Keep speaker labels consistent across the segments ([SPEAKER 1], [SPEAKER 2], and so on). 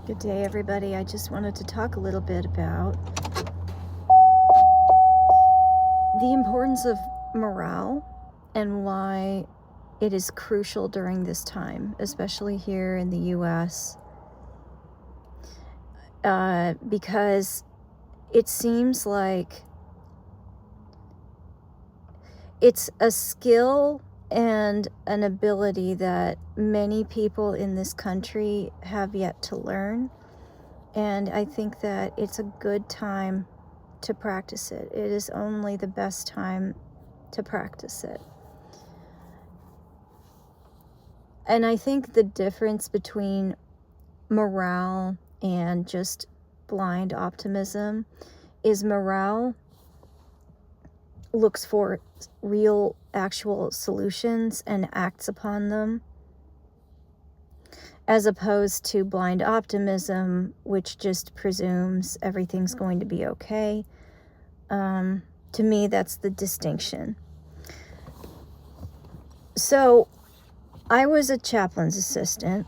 [SPEAKER 1] Good day, everybody. I just wanted to talk a little bit about the importance of morale and why it is crucial during this time, especially here in the US, because it seems like it's a skill and an ability that many people in this country have yet to learn. And I think that it's a good time to practice it. It is only the best time to practice it. And I think the difference between morale and just blind optimism is morale looks for real, actual solutions and acts upon them, as opposed to blind optimism, which just presumes everything's going to be okay. To me, that's the distinction. So, I was a chaplain's assistant.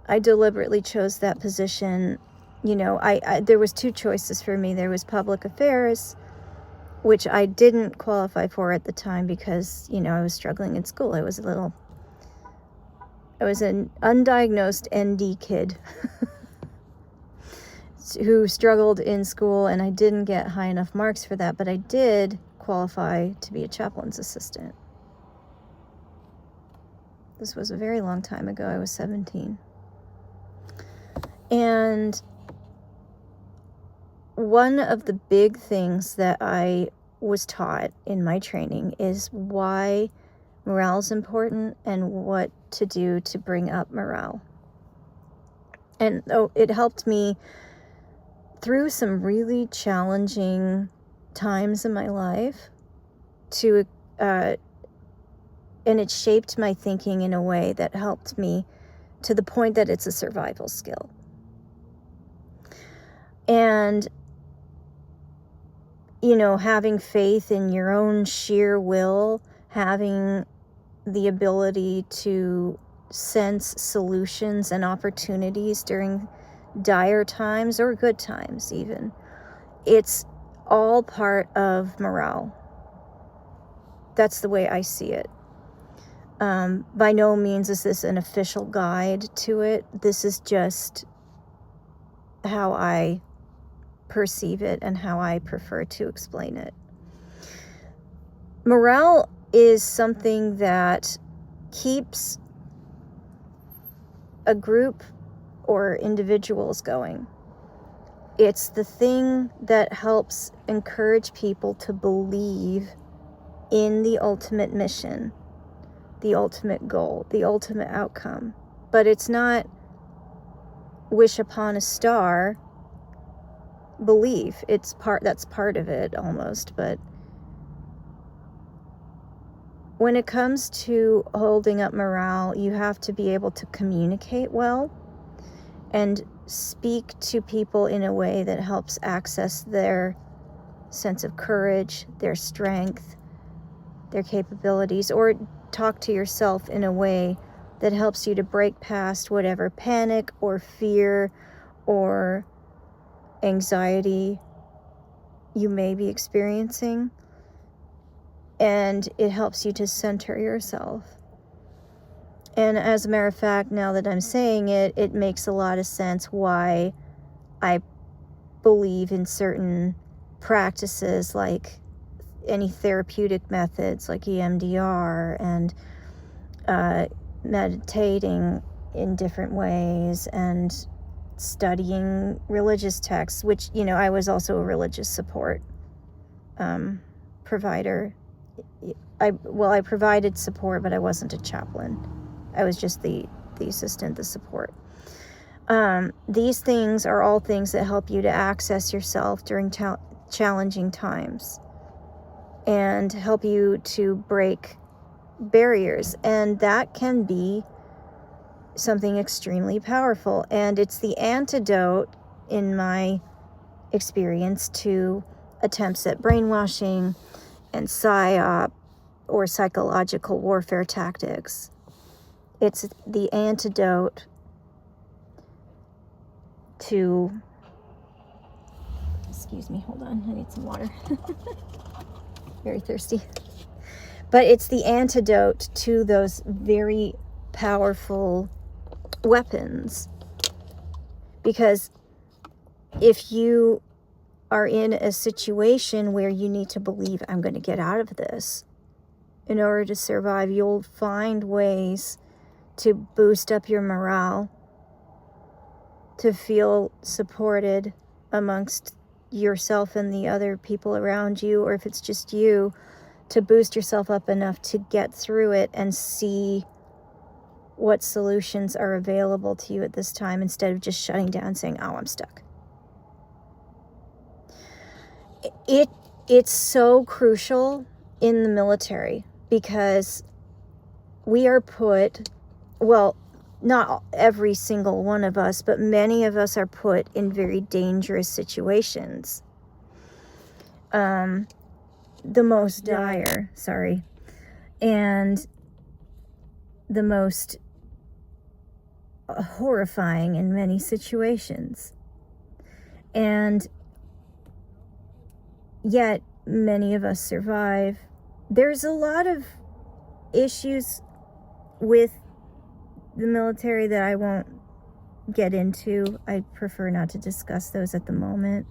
[SPEAKER 1] I deliberately chose that position. You know, there was two choices for me. There was public affairs, which I didn't qualify for at the time because, I was struggling in school. I was an undiagnosed ND kid who struggled in school, and I didn't get high enough marks for that, but I did qualify to be a chaplain's assistant. This was a very long time ago. I was 17. And one of the big things that I was taught in my training is why morale is important and what to do to bring up morale. And it helped me through some really challenging times in my life and it shaped my thinking in a way that helped me to the point that it's a survival skill. And, having faith in your own sheer will, having the ability to sense solutions and opportunities during dire times or good times even, it's all part of morale. That's the way I see it. By no means is this an official guide to it. This is just how I perceive it and how I prefer to explain it. Morale is something that keeps a group or individuals going. It's the thing that helps encourage people to believe in the ultimate mission, the ultimate goal, the ultimate outcome. But it's not wish upon a star belief. That's part of it almost, but when it comes to holding up morale, you have to be able to communicate well and speak to people in a way that helps access their sense of courage, their strength, their capabilities, or talk to yourself in a way that helps you to break past whatever panic or fear or anxiety you may be experiencing. And it helps you to center yourself. And as a matter of fact, now that I'm saying it, it makes a lot of sense why I believe in certain practices, like any therapeutic methods like EMDR and meditating in different ways and studying religious texts, which, I was also a religious support provider. I provided support, but I wasn't a chaplain. I was just the assistant, the support. These things are all things that help you to access yourself during challenging times and help you to break barriers. And that can be something extremely powerful. And it's the antidote, in my experience, to attempts at brainwashing and PSYOP or psychological warfare tactics. It's the antidote to, excuse me, hold on, I need some water. Very thirsty. But it's the antidote to those very powerful weapons. Because if you are in a situation where you need to believe, I'm going to get out of this, in order to survive, you'll find ways to boost up your morale, to feel supported amongst yourself and the other people around you, or if it's just you, to boost yourself up enough to get through it and see what solutions are available to you at this time, instead of just shutting down saying, oh, I'm stuck. It's so crucial in the military, because we are put, well, not every single one of us, but many of us are put in very dangerous situations. The most dire, and the most horrifying in many situations. And yet many of us survive. There's a lot of issues with the military that I won't get into. I prefer not to discuss those at the moment.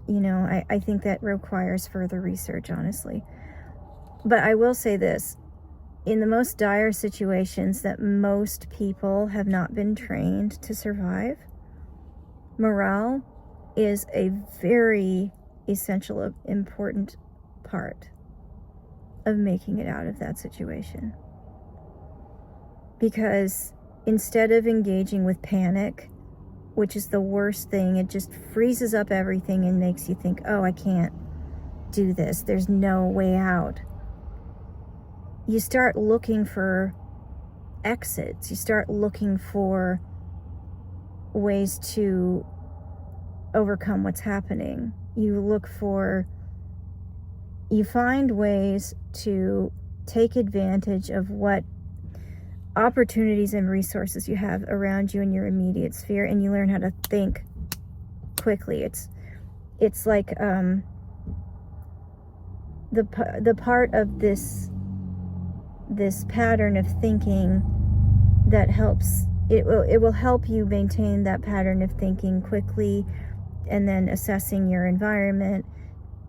[SPEAKER 1] You know, I think that requires further research, honestly. But I will say this. In the most dire situations that most people have not been trained to survive, morale is a very essential, important part of making it out of that situation. Because instead of engaging with panic, which is the worst thing, it just freezes up everything and makes you think, oh, I can't do this, there's no way out. You start looking for exits. You start looking for ways to overcome what's happening. You find ways to take advantage of what opportunities and resources you have around you in your immediate sphere, and you learn how to think quickly. It's like the part of this pattern of thinking that helps, it will help you maintain that pattern of thinking quickly, and then assessing your environment,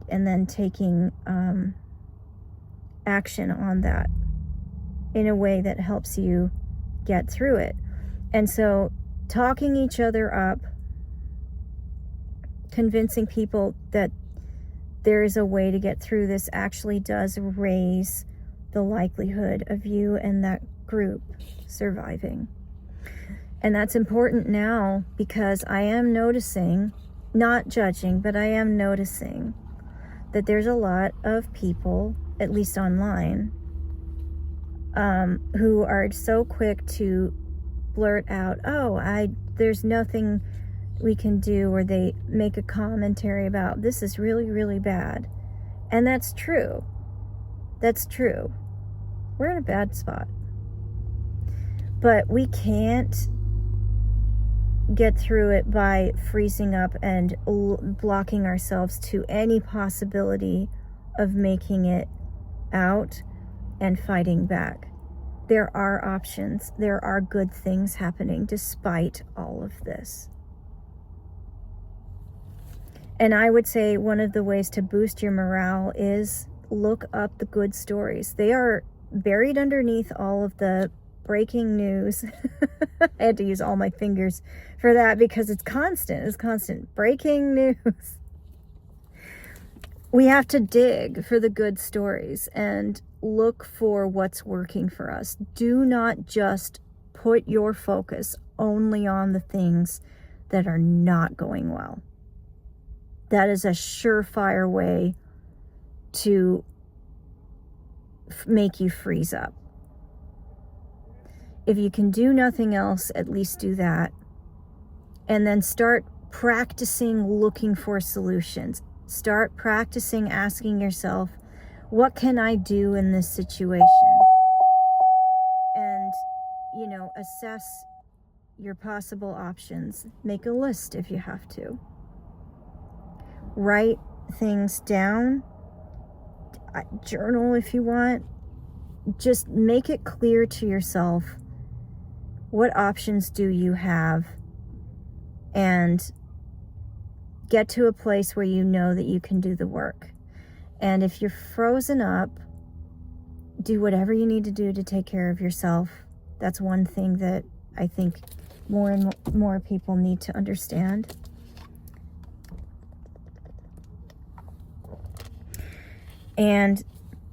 [SPEAKER 1] and then taking action on that in a way that helps you get through it. And so talking each other up, convincing people that there is a way to get through this, actually does raise the likelihood of you and that group surviving. And that's important now, because I am noticing, not judging, but I am noticing that there's a lot of people, at least online, who are so quick to blurt out, oh, there's nothing we can do, or they make a commentary about, this is really, really bad. And that's true. That's true. We're in a bad spot. But we can't get through it by freezing up and blocking ourselves to any possibility of making it out and fighting back. There are options. There are good things happening despite all of this. And I would say one of the ways to boost your morale is look up the good stories. They are buried underneath all of the breaking news. I had to use all my fingers for that because it's constant. It's constant. Breaking news. We have to dig for the good stories and look for what's working for us. Do not just put your focus only on the things that are not going well. That is a surefire way to make you freeze up. If you can do nothing else, at least do that. And then start practicing looking for solutions. Start practicing asking yourself, what can I do in this situation? And, assess your possible options. Make a list if you have to. Write things down. Journal if you want. Just make it clear to yourself, what options do you have, and get to a place where you know that you can do the work. And if you're frozen up, do whatever you need to do to take care of yourself. That's one thing that I think more and more people need to understand. And,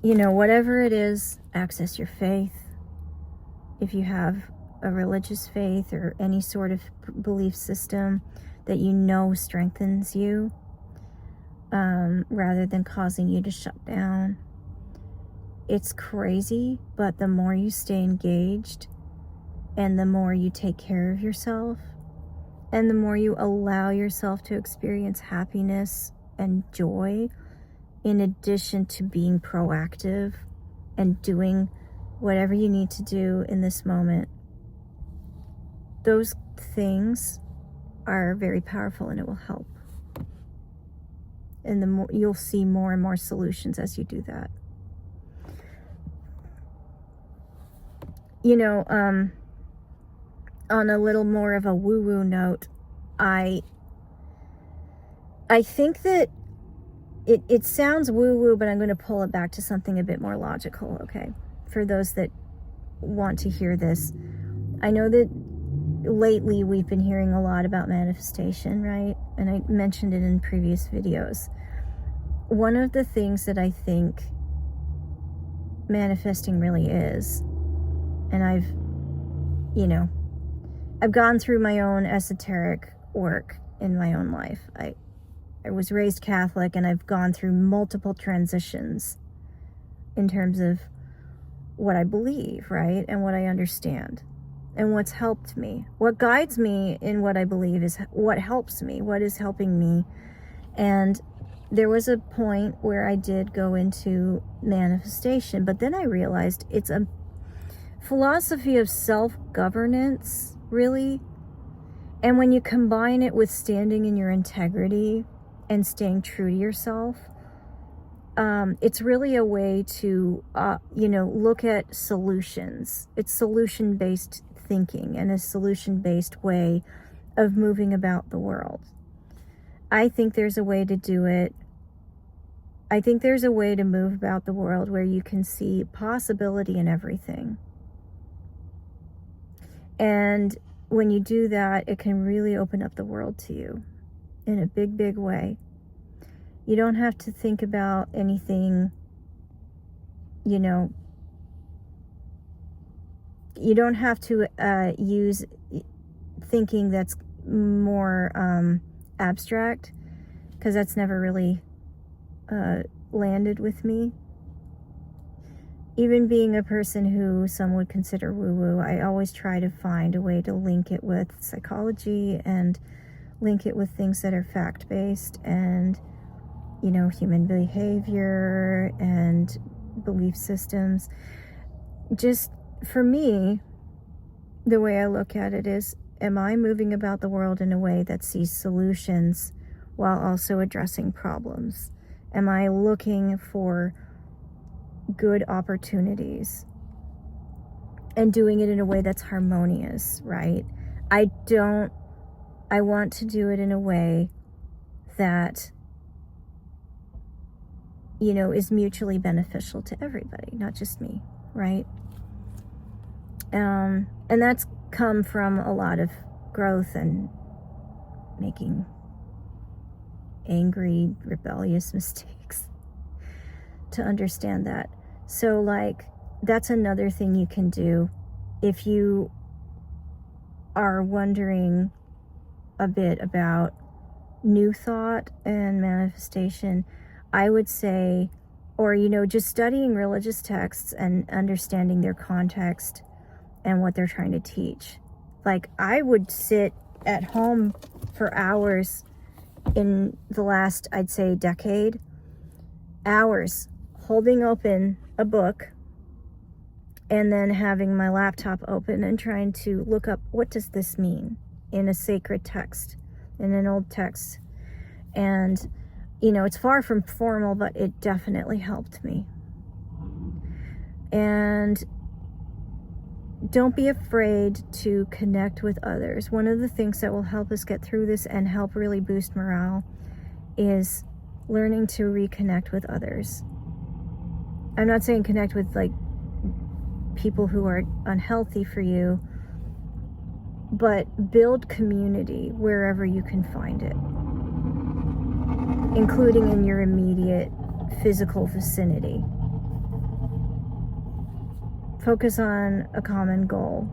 [SPEAKER 1] whatever it is, access your faith. If you have a religious faith or any sort of belief system that strengthens you, rather than causing you to shut down. It's crazy, but the more you stay engaged and the more you take care of yourself and the more you allow yourself to experience happiness and joy, in addition to being proactive and doing whatever you need to do in this moment, those things are very powerful and it will help. And the more you'll see more and more solutions as you do that. On a little more of a woo-woo note, I think that it sounds woo-woo, but I'm going to pull it back to something a bit more logical, okay? For those that want to hear this. I know that lately we've been hearing a lot about manifestation, right? And I mentioned it in previous videos. One of the things that I think manifesting really is, and I've gone through my own esoteric work in my own life. I was raised Catholic, and I've gone through multiple transitions in terms of what I believe, right? And what I understand. And what's helped me. What guides me in what I believe is what helps me, what is helping me. And there was a point where I did go into manifestation, but then I realized it's a philosophy of self-governance, really. And when you combine it with standing in your integrity and staying true to yourself, it's really a way to, look at solutions. It's solution-based thinking and a solution-based way of moving about the world. I think there's a way to do it. I think there's a way to move about the world where you can see possibility in everything. And when you do that, it can really open up the world to you in a big, big way. You don't have to think about anything, you don't have to use thinking that's more abstract, because that's never really landed with me. Even being a person who some would consider woo-woo, I always try to find a way to link it with psychology and link it with things that are fact-based and, human behavior and belief systems. Just for me, the way I look at it is, am I moving about the world in a way that sees solutions while also addressing problems? Am I looking for good opportunities and doing it in a way that's harmonious, right? I want to do it in a way that, is mutually beneficial to everybody, not just me, right? And that's come from a lot of growth and making angry, rebellious mistakes to understand that. So, that's another thing you can do if you are wondering a bit about new thought and manifestation. I would say, or, just studying religious texts and understanding their context and what they're trying to teach. I would sit at home for hours in the last, I'd say, decade, hours, holding open a book and then having my laptop open and trying to look up, what does this mean in a sacred text, in an old text. And, it's far from formal, but it definitely helped me. And don't be afraid to connect with others. One of the things that will help us get through this and help really boost morale is learning to reconnect with others. I'm not saying connect with like people who are unhealthy for you, but build community wherever you can find it, including in your immediate physical vicinity. Focus on a common goal,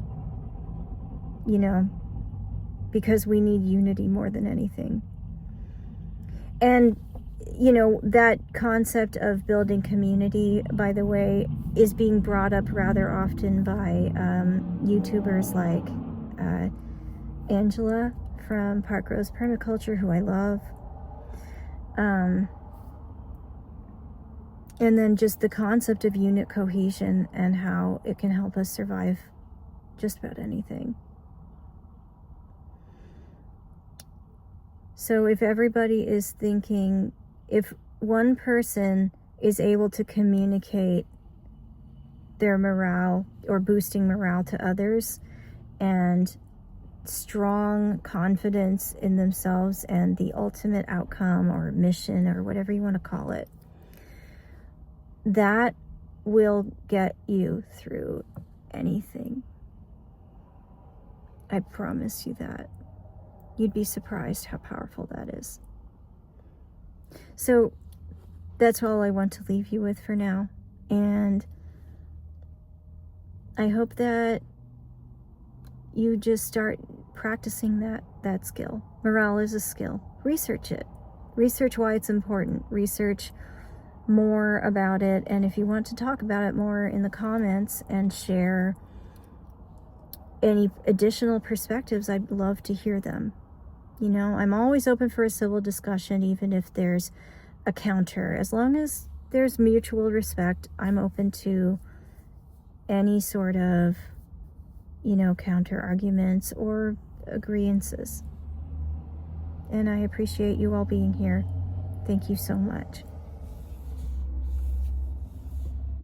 [SPEAKER 1] because we need unity more than anything. And, that concept of building community, by the way, is being brought up rather often by YouTubers like Angela from Park Rose Permaculture, who I love. And then just the concept of unit cohesion and how it can help us survive just about anything. So if everybody is thinking, if one person is able to communicate their morale or boosting morale to others, and strong confidence in themselves and the ultimate outcome or mission or whatever you want to call it, that will get you through anything. I promise you that. You'd be surprised how powerful that is. So that's all I want to leave you with for now. And I hope that you just start practicing that skill. Morale is a skill. Research it. Research why it's important. Research more about it, and if you want to talk about it more in the comments and share any additional perspectives, I'd love to hear them. I'm always open for a civil discussion, even if there's a counter. As long as there's mutual respect, I'm open to any sort of, counter arguments or agreeances. And I appreciate you all being here. Thank you so much.